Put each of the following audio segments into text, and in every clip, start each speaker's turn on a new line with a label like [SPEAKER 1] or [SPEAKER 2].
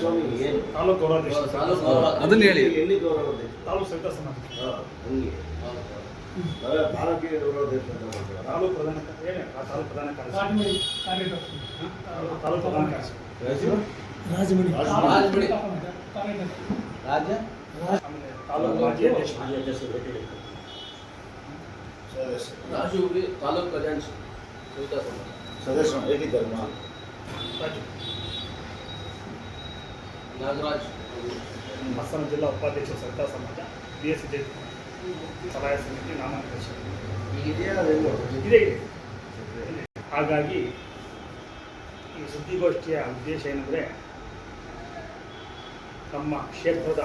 [SPEAKER 1] ಸ್ವಾಮಿ ಏನು
[SPEAKER 2] ತಾಲೂಕು ಗೌರವಾಧ್ಯಕ್ಷ
[SPEAKER 3] ಅದನ್ನ ಹೇಳಿ.
[SPEAKER 1] ಎಲ್ಲಿ ಗೌರವಾಧ್ಯಕ್ಷ?
[SPEAKER 2] ತಾಲೂಕು ಸಹಿತ ಸಮಾಜ
[SPEAKER 1] ಹಂಗೆ ನಾವೇ ತಾಲೂಕಿಗೆ ಗೌರವಾಧ್ಯಕ್ಷ ಅಂತ ಮಾಡ್ತೀರಾ?
[SPEAKER 2] ತಾಲೂಕು ಪ್ರಧಾನ ಏನು ತಾಲೂಕು ಪ್ರಧಾನ ಕಾರ್ಯದರ್ಶಿ ತಾಲೂಕು ಪ್ರಧಾನ ಕಾರ್ಯದರ್ಶಿ
[SPEAKER 4] ರಾಜಮಣಿ
[SPEAKER 1] ರಾಜಮಣಿ.
[SPEAKER 4] ರಾಜ
[SPEAKER 2] ಆಮೇಲೆ ತಾಲೂಕು ಮಾಜಿ ಅಧ್ಯಕ್ಷರು ಭೇಟಿ
[SPEAKER 3] ರಾಜು ತಾಲೂಕು ಖಜಾಂಚಿ ಸವಿತಾ ಸಮಾಜ
[SPEAKER 1] ಸದಸ್ಯರು ಹೇಗಿದ್ದಾರೆ
[SPEAKER 2] ರಾಜು
[SPEAKER 3] ನಾಗರಾಜ್
[SPEAKER 2] ಹಾಸನ ಜಿಲ್ಲಾ ಉಪಾಧ್ಯಕ್ಷ ಸವಿತಾ ಸಮಾಜ BSc ಸಲಹಾ ಸಮಿತಿ ನಾಮಾಧ್ಯಕ್ಷ
[SPEAKER 1] ಈಗಿದೆಯಾ ಅದೇನು?
[SPEAKER 2] ಇದೆ ಹಾಗಾಗಿ ಈ ಸುದ್ದಿಗೋಷ್ಠಿಯ ಉದ್ದೇಶ ಏನಂದರೆ ನಮ್ಮ ಕ್ಷೇತ್ರದ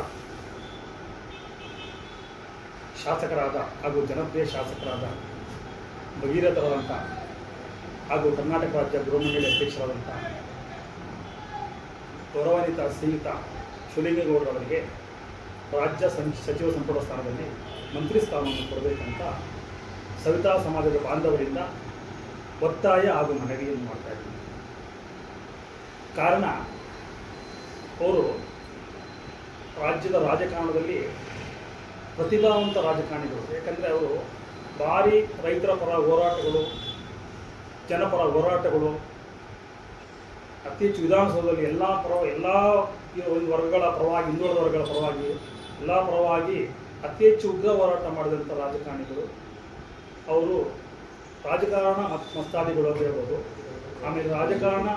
[SPEAKER 2] ಶಾಸಕರಾದ ಹಾಗೂ ಜನಪ್ರಿಯ ಶಾಸಕರಾದ ಭಗೀರಥರಾದಂಥ ಹಾಗೂ ಕರ್ನಾಟಕ ರಾಜ್ಯ ಗೃಹಮಂಡಳಿ ಅಧ್ಯಕ್ಷರಾದಂಥ ಗೌರವಾನ್ವಿತ ಶ್ರೀಯುತ ಶಿವಲಿಂಗೇಗೌಡರವರಿಗೆ ರಾಜ್ಯ ಸಚಿವ ಸಂಪುಟ ಸ್ಥಾನದಲ್ಲಿ ಮಂತ್ರಿ ಸ್ಥಾನವನ್ನು ಕೊಡಬೇಕಂತ ಸವಿತಾ ಸಮಾಜದ ಬಾಂಧವರಿಂದ ಒತ್ತಾಯ ಹಾಗೂ ಮನವಿಯನ್ನು ಮಾಡ್ತಾ ಇದ್ದೀನಿ. ಕಾರಣ ಅವರು ರಾಜ್ಯದ ರಾಜಕಾರಣದಲ್ಲಿ ಪ್ರತಿಭಾವಂತ ರಾಜಕಾರಣಿಗಳು. ಯಾಕಂದರೆ ಅವರು ಭಾರಿ ರೈತರ ಪರ ಹೋರಾಟಗಳು, ಜನಪರ ಹೋರಾಟಗಳು, ಅತಿ ಹೆಚ್ಚು ವಿಧಾನಸೌಧದಲ್ಲಿ ಎಲ್ಲ ಒಂದು ವರ್ಗಗಳ ಪರವಾಗಿ, ಹಿಂದುಳಿದ ವರ್ಗಗಳ ಪರವಾಗಿ, ಎಲ್ಲ ಪರವಾಗಿ ಅತಿ ಹೆಚ್ಚು ಉಗ್ರ ಹೋರಾಟ ಮಾಡಿದಂಥ ರಾಜಕಾರಣಿಗಳು. ಅವರು ರಾಜಕಾರಣ ಮಸ್ತಾದಿಗಳು ಅಂತ ಹೇಳ್ಬೋದು. ಆಮೇಲೆ ರಾಜಕಾರಣ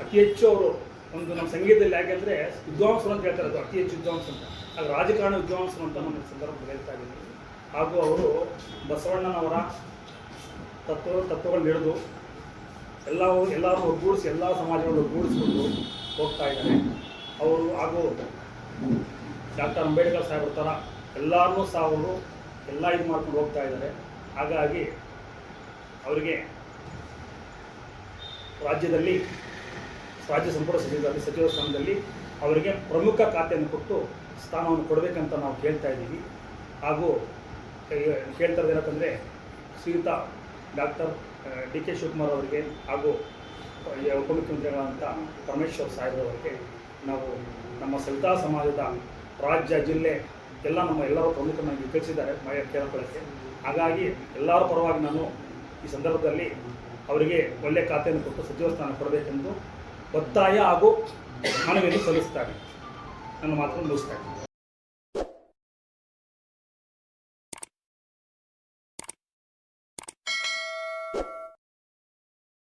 [SPEAKER 2] ಅತಿ ಹೆಚ್ಚು ಅವರು ಒಂದು ನಮ್ಮ ಸಂಗೀತದಲ್ಲಿ ಯಾಕೆಂದರೆ ವಿದ್ವಾಂಸರು ಅಂತ ಹೇಳ್ತಾರೆ, ಅದು ಅತಿ ಹೆಚ್ಚು ವಿದ್ವಾಂಸರು ಅಂತ. ಅದು ರಾಜಕಾರಣ ವಿದ್ವಾಂಸರು ಅಂತ ನಮ್ಮ ಸಂದರ್ಭದಲ್ಲಿ ಹೇಳ್ತಾ ಇದ್ದೀನಿ. ಹಾಗೂ ಅವರು ಬಸವಣ್ಣನವರ ತತ್ವಗಳನ್ನ ಹಿಡಿದು ಎಲ್ಲರೂ ಒಗ್ಗೂಡಿಸಿ, ಎಲ್ಲ ಸಮಾಜಗಳನ್ನು ಒಗ್ಗೂಡಿಸಿಕೊಂಡು ಹೋಗ್ತಾ ಇದ್ದಾರೆ ಅವರು. ಹಾಗೂ ಡಾಕ್ಟರ್ ಅಂಬೇಡ್ಕರ್ ಸಾಹೇಬ್ರ ಥರ ಎಲ್ಲರನ್ನೂ ಸಹ ಅವರು ಎಲ್ಲ ಇದು ಮಾಡ್ಕೊಂಡು ಹೋಗ್ತಾ ಇದ್ದಾರೆ. ಹಾಗಾಗಿ ಅವರಿಗೆ ರಾಜ್ಯದಲ್ಲಿ ರಾಜ್ಯ ಸಂಪುಟ ಸಚಿವ ಸ್ಥಾನದಲ್ಲಿ ಅವರಿಗೆ ಪ್ರಮುಖ ಖಾತೆಯನ್ನು ಕೊಟ್ಟು ಸ್ಥಾನವನ್ನು ಕೊಡಬೇಕಂತ ನಾವು ಕೇಳ್ತಾ ಇದ್ದೀವಿ. ಹಾಗೂ ಕೇಳ್ತಾ ಇರೋದಂದರೆ ಶ್ರೀಯುತ ಡಾಕ್ಟರ್ DK ಶಿವಕುಮಾರ್ ಅವರಿಗೆ ಹಾಗೂ ಉಪಮುಖ್ಯಮಂತ್ರಿಗಳಾದಂಥ ಪರಮೇಶ್ವರ್ ಸಾಹೇಬ್ರವರಿಗೆ ನಾವು ನಮ್ಮ ಸವಿತಾ ಸಮಾಜದ ರಾಜ್ಯ ಜಿಲ್ಲೆ ಎಲ್ಲ ಎಲ್ಲರೂ ಪ್ರಮುಖವಾಗಿ ಕಳಿಸಿದ್ದಾರೆ ಕೇಳ್ಕೊಳ್ಳೋಕ್ಕೆ. ಹಾಗಾಗಿ ಎಲ್ಲರ ಪರವಾಗಿ ನಾನು ಈ ಸಂದರ್ಭದಲ್ಲಿ ಅವರಿಗೆ ಒಳ್ಳೆಯ ಖಾತೆಯನ್ನು ಕೊಟ್ಟು ಸಚಿವ ಸ್ಥಾನ ಕೊಡಬೇಕೆಂದು ಒತ್ತಾಯ ಹಾಗೂ ಮನವಿಯನ್ನು ಸಲ್ಲಿಸ್ತಾರೆ. ನನ್ನ ಮಾತನ್ನು ಮುಗಿಸ್ತಾ ಇದ್ದೀನಿ.